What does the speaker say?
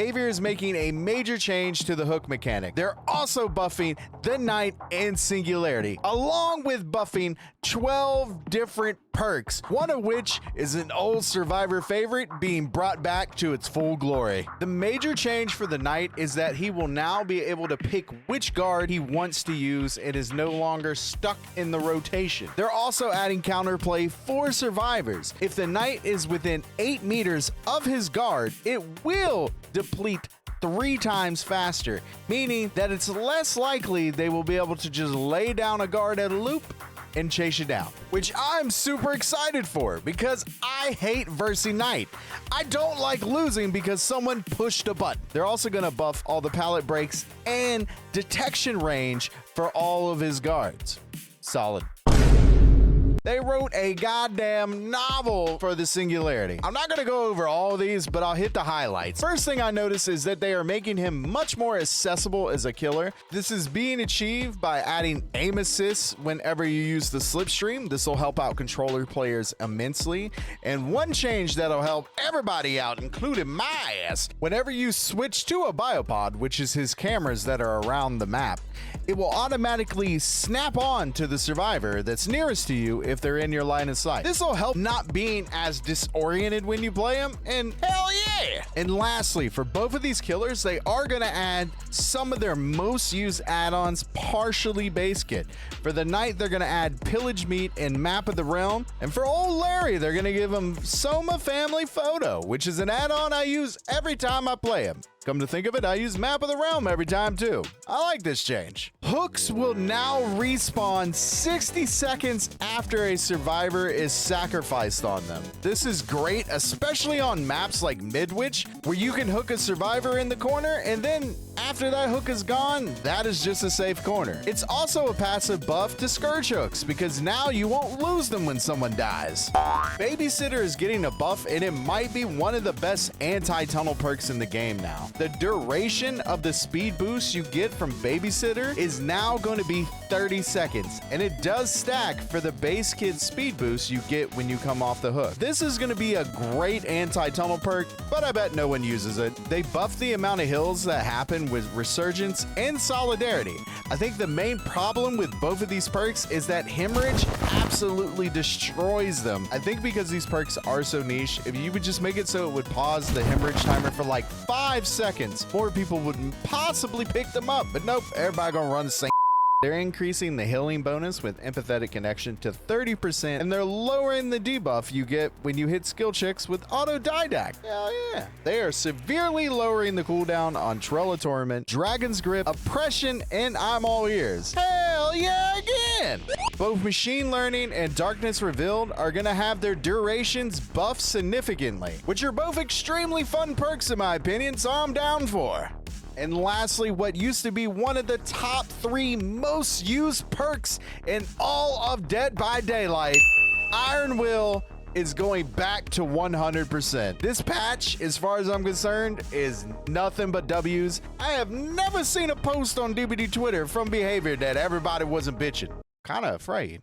Behavior is making a major change to the hook mechanic. They're also buffing the Night and Singularity, along with buffing 12 different perks, one of which is an old Survivor favorite being brought back to its full glory. The major change for the Knight is that he will now be able to pick which guard he wants to use and is no longer stuck in the rotation. They're also adding counterplay for survivors. If the Knight is within 8 meters of his guard, it will deplete 3 times faster, meaning that it's less likely they will be able to just lay down a guard at a loop and chase you down, which I'm super excited for because I hate versing Knight. I don't like losing because someone pushed a button. They're also going to buff all the pallet breaks and detection range for all of his guards. Solid. They wrote a goddamn novel for the Singularity. I'm not gonna go over all of these, but I'll hit the highlights. First thing I notice is that they are making him much more accessible as a killer. This is being achieved by adding aim assists whenever you use the slipstream. This will help out controller players immensely. And one change that'll help everybody out, including my ass, whenever you switch to a biopod, which is his cameras that are around the map, it will automatically snap on to the survivor that's nearest to you if they're in your line of sight. This will help not being as disoriented when you play them, and hell yeah! And lastly, for both of these killers, they are going to add some of their most used add-ons partially base kit. For the Knight, they're going to add Pillage Meat and Map of the Realm, and for old Larry, they're going to give him Soma Family Photo, which is an add-on I use every time I play him. Come to think of it, I use Map of the Realm every time too. I like this change. Hooks will now respawn 60 seconds after a survivor is sacrificed on them. This is great, especially on maps like Midwich, where you can hook a survivor in the corner, and then after that hook is gone, that is just a safe corner. It's also a passive buff to Scourge hooks, because now you won't lose them when someone dies. Babysitter is getting a buff, and it might be one of the best anti-tunnel perks in the game now. The duration of the speed boost you get from Babysitter is now going to be 30 seconds, and it does stack for the base kit speed boost you get when you come off the hook. This is going to be a great anti-tunnel perk, but I bet no one uses it. They buff the amount of hills that happen with Resurgence and Solidarity. I think the main problem with both of these perks is that Hemorrhage absolutely destroys them. I think because these perks are so niche, if you would just make it so it would pause the Hemorrhage timer for like 5 seconds, more people would possibly pick them up, but nope, everybody gonna run the same. They're increasing the healing bonus with Empathetic Connection to 30%, and they're lowering the debuff you get when you hit skill checks with Autodidact. Hell yeah. They are severely lowering the cooldown on Trella Torment, Dragon's Grip, Oppression, and I'm All Ears. Hell yeah again! Both Machine Learning and Darkness Revealed are gonna have their durations buffed significantly, which are both extremely fun perks in my opinion, so I'm down for. And lastly, what used to be one of the top 3 most used perks in all of Dead by Daylight, Iron Will, is going back to 100%. This patch, as far as I'm concerned, is nothing but W's. I have never seen a post on DBD Twitter from Behavior that everybody wasn't bitching. Kinda afraid.